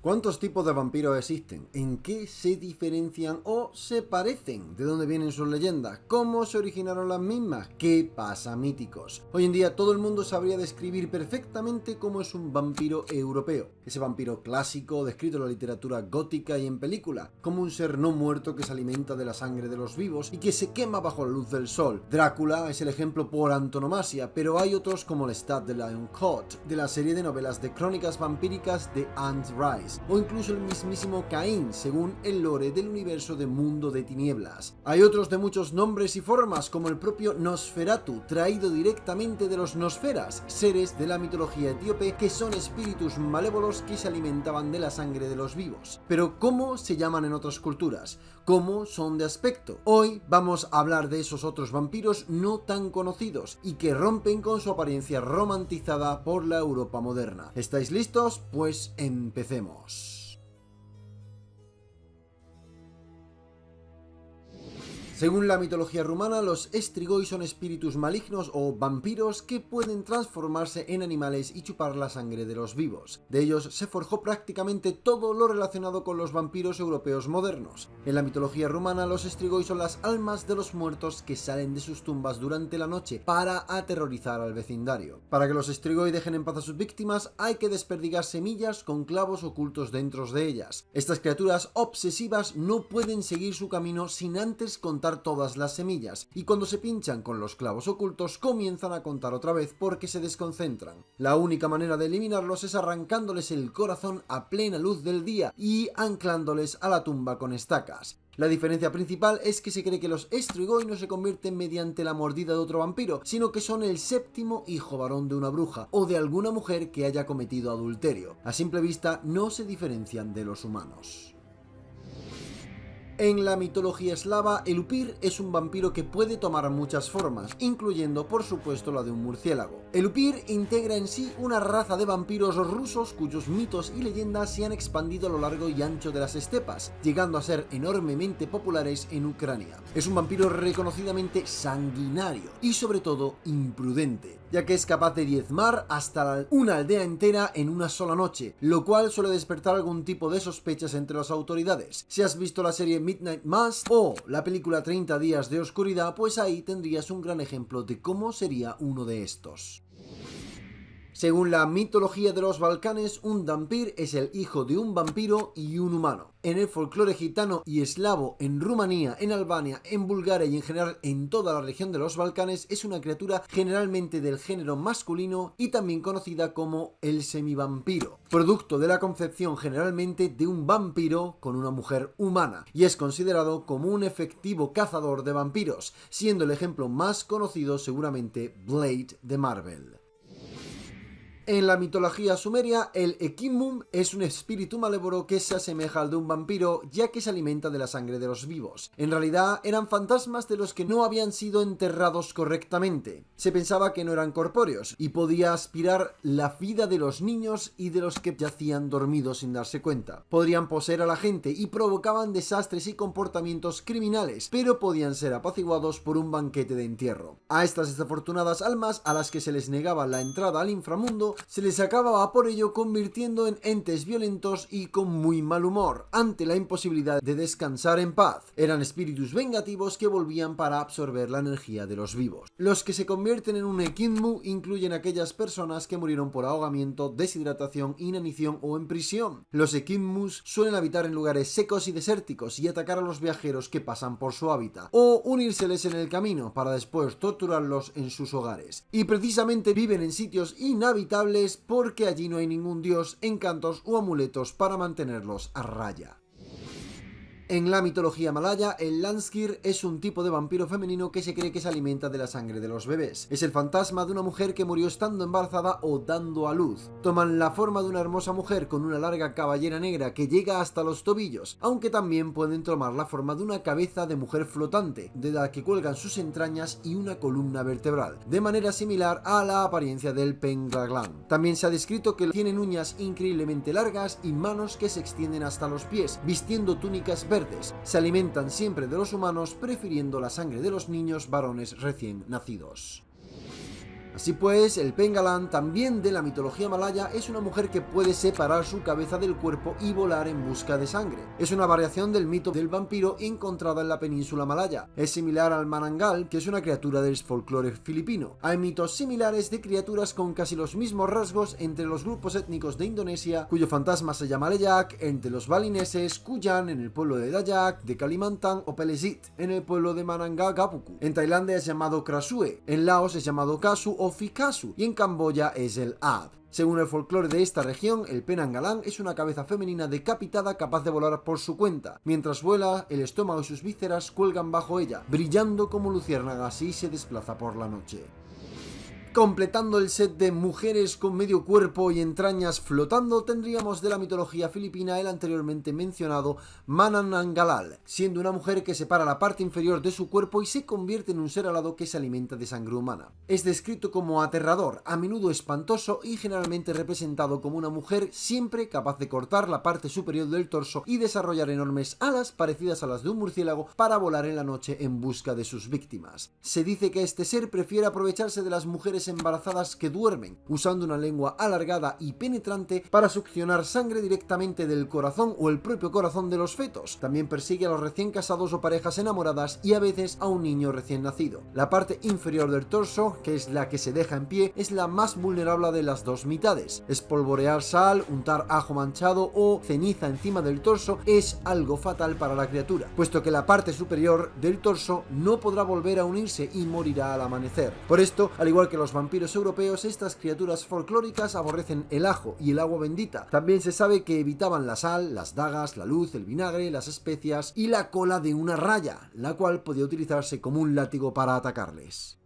¿Cuántos tipos de vampiros existen? ¿En qué se diferencian o se parecen? ¿De dónde vienen sus leyendas? ¿Cómo se originaron las mismas? ¿Qué pasa, míticos? Hoy en día todo el mundo sabría describir perfectamente cómo es un vampiro europeo. Ese vampiro clásico descrito en la literatura gótica y en película, como un ser no muerto que se alimenta de la sangre de los vivos y que se quema bajo la luz del sol. Drácula es el ejemplo por antonomasia, pero hay otros como Lestat de Lioncourt, de la serie de novelas de crónicas vampíricas de Anne Rice, o incluso el mismísimo Caín, según el lore del universo de Mundo de Tinieblas. Hay otros de muchos nombres y formas, como el propio Nosferatu, traído directamente de los Nosferas, seres de la mitología etíope que son espíritus malévolos que se alimentaban de la sangre de los vivos. Pero ¿cómo se llaman en otras culturas? ¿Cómo son de aspecto? Hoy vamos a hablar de esos otros vampiros no tan conocidos y que rompen con su apariencia romantizada por la Europa moderna. ¿Estáis listos? Pues empecemos. Según la mitología rumana, los Strigoi son espíritus malignos o vampiros que pueden transformarse en animales y chupar la sangre de los vivos. De ellos se forjó prácticamente todo lo relacionado con los vampiros europeos modernos. En la mitología rumana, los Strigoi son las almas de los muertos que salen de sus tumbas durante la noche para aterrorizar al vecindario. Para que los Strigoi dejen en paz a sus víctimas, hay que desperdigar semillas con clavos ocultos dentro de ellas. Estas criaturas obsesivas no pueden seguir su camino sin antes contar todas las semillas, y cuando se pinchan con los clavos ocultos comienzan a contar otra vez porque se desconcentran. La única manera de eliminarlos es arrancándoles el corazón a plena luz del día y anclándoles a la tumba con estacas. La diferencia principal es que se cree que los Strigoi no se convierten mediante la mordida de otro vampiro, sino que son el séptimo hijo varón de una bruja o de alguna mujer que haya cometido adulterio. A simple vista no se diferencian de los humanos. En la mitología eslava, el Upir es un vampiro que puede tomar muchas formas, incluyendo por supuesto la de un murciélago. El Upir integra en sí una raza de vampiros rusos cuyos mitos y leyendas se han expandido a lo largo y ancho de las estepas, llegando a ser enormemente populares en Ucrania. Es un vampiro reconocidamente sanguinario y sobre todo imprudente, ya que es capaz de diezmar hasta una aldea entera en una sola noche, lo cual suele despertar algún tipo de sospechas entre las autoridades. Si has visto la serie Midnight Mass o la película 30 días de oscuridad, pues ahí tendrías un gran ejemplo de cómo sería uno de estos. Según la mitología de los Balcanes, un Dampir es el hijo de un vampiro y un humano. En el folclore gitano y eslavo, en Rumanía, en Albania, en Bulgaria y en general en toda la región de los Balcanes, es una criatura generalmente del género masculino y también conocida como el semivampiro, producto de la concepción generalmente de un vampiro con una mujer humana, y es considerado como un efectivo cazador de vampiros, siendo el ejemplo más conocido seguramente Blade de Marvel. En la mitología sumeria, el Ekimum es un espíritu malévolo que se asemeja al de un vampiro, ya que se alimenta de la sangre de los vivos. En realidad, eran fantasmas de los que no habían sido enterrados correctamente. Se pensaba que no eran corpóreos, y podía aspirar la vida de los niños y de los que yacían dormidos sin darse cuenta. Podrían poseer a la gente y provocaban desastres y comportamientos criminales, pero podían ser apaciguados por un banquete de entierro. A estas desafortunadas almas, a las que se les negaba la entrada al inframundo, se les acababa por ello convirtiendo en entes violentos y con muy mal humor, ante la imposibilidad de descansar en paz. Eran espíritus vengativos que volvían para absorber la energía de los vivos. Los que se convierten en un Ekimmu incluyen aquellas personas que murieron por ahogamiento, deshidratación, inanición o en prisión. Los Ekimmus suelen habitar en lugares secos y desérticos y atacar a los viajeros que pasan por su hábitat, o unírseles en el camino para después torturarlos en sus hogares. Y precisamente viven en sitios inhabitables porque allí no hay ningún dios, encantos o amuletos para mantenerlos a raya. En la mitología malaya, el Lanskir es un tipo de vampiro femenino que se cree que se alimenta de la sangre de los bebés. Es el fantasma de una mujer que murió estando embarazada o dando a luz. Toman la forma de una hermosa mujer con una larga cabellera negra que llega hasta los tobillos, aunque también pueden tomar la forma de una cabeza de mujer flotante, de la que cuelgan sus entrañas y una columna vertebral, de manera similar a la apariencia del Pendragon. También se ha descrito que tienen uñas increíblemente largas y manos que se extienden hasta los pies, vistiendo túnicas verdes. Se alimentan siempre de los humanos, prefiriendo la sangre de los niños varones recién nacidos. Así pues, el Pengalan, también de la mitología malaya, es una mujer que puede separar su cabeza del cuerpo y volar en busca de sangre. Es una variación del mito del vampiro encontrada en la península malaya. Es similar al Manananggal, que es una criatura del folclore filipino. Hay mitos similares de criaturas con casi los mismos rasgos entre los grupos étnicos de Indonesia, cuyo fantasma se llama Leyak, entre los balineses, Kuyan en el pueblo de Dayak, de Kalimantan, o Pelesit en el pueblo de Manangapuku. En Tailandia es llamado Krasue, en Laos es llamado Kasu o Fikasu y en Camboya es el Ab. Según el folclore de esta región, el Penanggalang es una cabeza femenina decapitada capaz de volar por su cuenta. Mientras vuela, el estómago y sus vísceras cuelgan bajo ella, brillando como luciérnagas y se desplaza por la noche. Completando el set de mujeres con medio cuerpo y entrañas flotando, tendríamos de la mitología filipina el anteriormente mencionado Manananggal, siendo una mujer que separa la parte inferior de su cuerpo y se convierte en un ser alado que se alimenta de sangre humana. Es descrito como aterrador, a menudo espantoso y generalmente representado como una mujer siempre capaz de cortar la parte superior del torso y desarrollar enormes alas parecidas a las de un murciélago para volar en la noche en busca de sus víctimas. Se dice que este ser prefiere aprovecharse de las mujeres embarazadas que duermen, usando una lengua alargada y penetrante para succionar sangre directamente del corazón o el propio corazón de los fetos. También persigue a los recién casados o parejas enamoradas y a veces a un niño recién nacido. La parte inferior del torso, que es la que se deja en pie, es la más vulnerable de las dos mitades. Espolvorear sal, untar ajo manchado o ceniza encima del torso es algo fatal para la criatura, puesto que la parte superior del torso no podrá volver a unirse y morirá al amanecer. Por esto, al igual que los vampiros europeos, estas criaturas folclóricas aborrecen el ajo y el agua bendita. También se sabe que evitaban la sal, las dagas, la luz, el vinagre, las especias y la cola de una raya, la cual podía utilizarse como un látigo para atacarles.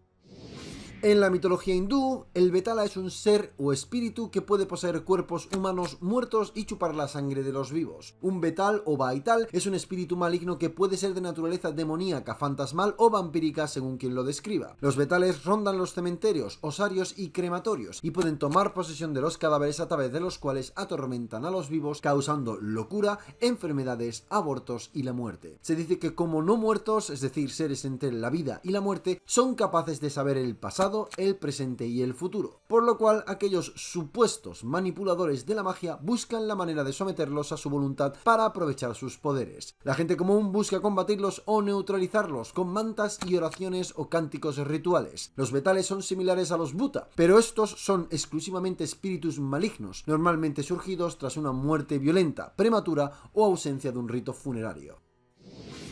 En la mitología hindú, el Betala es un ser o espíritu que puede poseer cuerpos humanos muertos y chupar la sangre de los vivos. Un Betal o Baital es un espíritu maligno que puede ser de naturaleza demoníaca, fantasmal o vampírica según quien lo describa. Los Betales rondan los cementerios, osarios y crematorios y pueden tomar posesión de los cadáveres a través de los cuales atormentan a los vivos, causando locura, enfermedades, abortos y la muerte. Se dice que como no muertos, es decir, seres entre la vida y la muerte, son capaces de saber el pasado, el presente y el futuro, por lo cual aquellos supuestos manipuladores de la magia buscan la manera de someterlos a su voluntad para aprovechar sus poderes. La gente común busca combatirlos o neutralizarlos con mantas y oraciones o cánticos rituales. Los Betales son similares a los Buta, pero estos son exclusivamente espíritus malignos, normalmente surgidos tras una muerte violenta, prematura o ausencia de un rito funerario.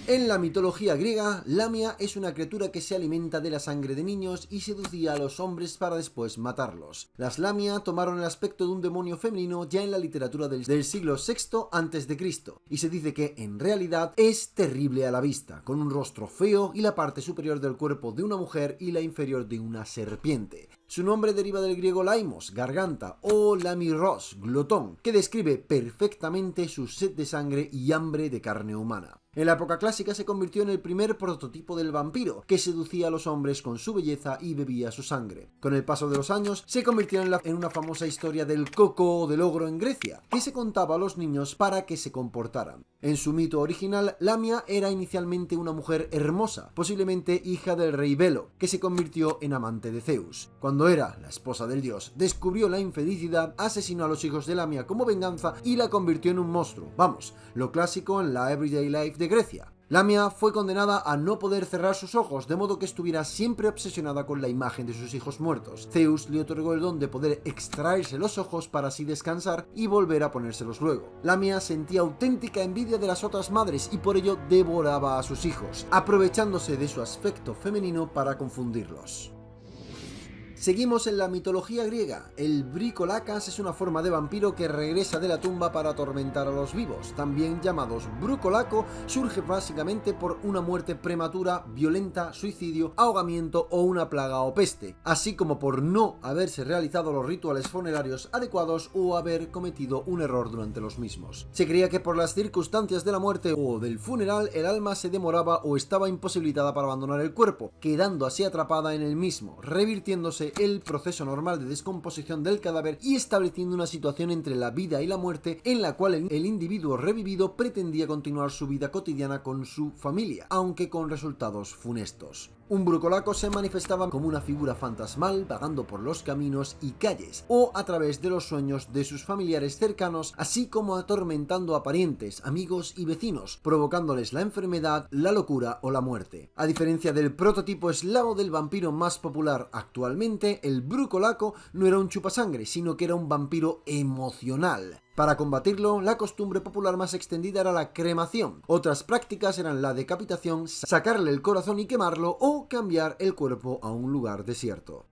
En la mitología griega, Lamia es una criatura que se alimenta de la sangre de niños y seducía a los hombres para después matarlos. Las Lamia tomaron el aspecto de un demonio femenino ya en la literatura del siglo VI a.C. y se dice que en realidad es terrible a la vista, con un rostro feo y la parte superior del cuerpo de una mujer y la inferior de una serpiente. Su nombre deriva del griego laimos, garganta, o lamiros, glotón, que describe perfectamente su sed de sangre y hambre de carne humana. En la época clásica se convirtió en el primer prototipo del vampiro, que seducía a los hombres con su belleza y bebía su sangre. Con el paso de los años, se convirtió en una famosa historia del coco o del ogro en Grecia, que se contaba a los niños para que se comportaran. En su mito original, Lamia era inicialmente una mujer hermosa, posiblemente hija del rey Belo, que se convirtió en amante de Zeus. Cuando era la esposa del dios, descubrió la infelicidad, asesinó a los hijos de Lamia como venganza y la convirtió en un monstruo. Vamos, lo clásico en la everyday life de Grecia. Lamia fue condenada a no poder cerrar sus ojos, de modo que estuviera siempre obsesionada con la imagen de sus hijos muertos. Zeus le otorgó el don de poder extraerse los ojos para así descansar y volver a ponérselos luego. Lamia sentía auténtica envidia de las otras madres y por ello devoraba a sus hijos, aprovechándose de su aspecto femenino para confundirlos. Seguimos en la mitología griega. El Bricolakas es una forma de vampiro que regresa de la tumba para atormentar a los vivos. También llamados Brucolaco, surge básicamente por una muerte prematura, violenta, suicidio, ahogamiento o una plaga o peste, así como por no haberse realizado los rituales funerarios adecuados o haber cometido un error durante los mismos. Se creía que por las circunstancias de la muerte o del funeral el alma se demoraba o estaba imposibilitada para abandonar el cuerpo, quedando así atrapada en el mismo, revirtiéndose saltándose el proceso normal de descomposición del cadáver y estableciendo una situación entre la vida y la muerte en la cual el individuo revivido pretendía continuar su vida cotidiana con su familia, aunque con resultados funestos. Un brucolaco se manifestaba como una figura fantasmal vagando por los caminos y calles, o a través de los sueños de sus familiares cercanos, así como atormentando a parientes, amigos y vecinos, provocándoles la enfermedad, la locura o la muerte. A diferencia del prototipo eslavo del vampiro más popular actualmente, el brucolaco no era un chupasangre, sino que era un vampiro emocional. Para combatirlo, la costumbre popular más extendida era la cremación. Otras prácticas eran la decapitación, sacarle el corazón y quemarlo, o cambiar el cuerpo a un lugar desierto.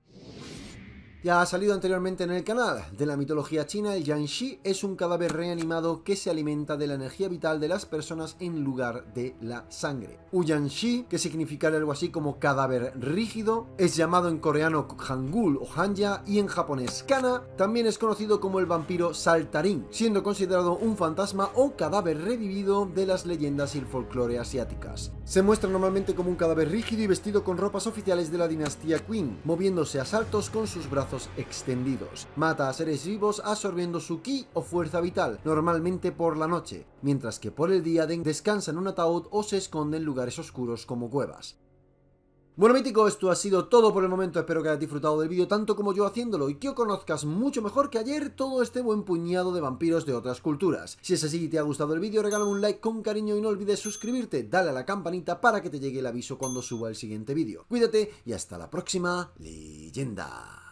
Ya ha salido anteriormente en el canal. De la mitología china, el Jiangshi es un cadáver reanimado que se alimenta de la energía vital de las personas en lugar de la sangre. Jiangshi, que significa algo así como cadáver rígido, es llamado en coreano Hangul o Hanja y en japonés Kana. También es conocido como el vampiro saltarín, siendo considerado un fantasma o cadáver revivido de las leyendas y el folclore asiáticas. Se muestra normalmente como un cadáver rígido y vestido con ropas oficiales de la dinastía Qing, moviéndose a saltos con sus brazos extendidos. Mata a seres vivos absorbiendo su ki o fuerza vital, normalmente por la noche, mientras que por el día descansa en un ataúd o se esconde en lugares oscuros como cuevas. Bueno, mítico, esto ha sido todo por el momento. Espero que hayas disfrutado del vídeo tanto como yo haciéndolo y que conozcas mucho mejor que ayer todo este buen puñado de vampiros de otras culturas. Si es así y te ha gustado el vídeo, regálame un like con cariño y no olvides suscribirte, dale a la campanita para que te llegue el aviso cuando suba el siguiente vídeo. Cuídate y hasta la próxima leyenda.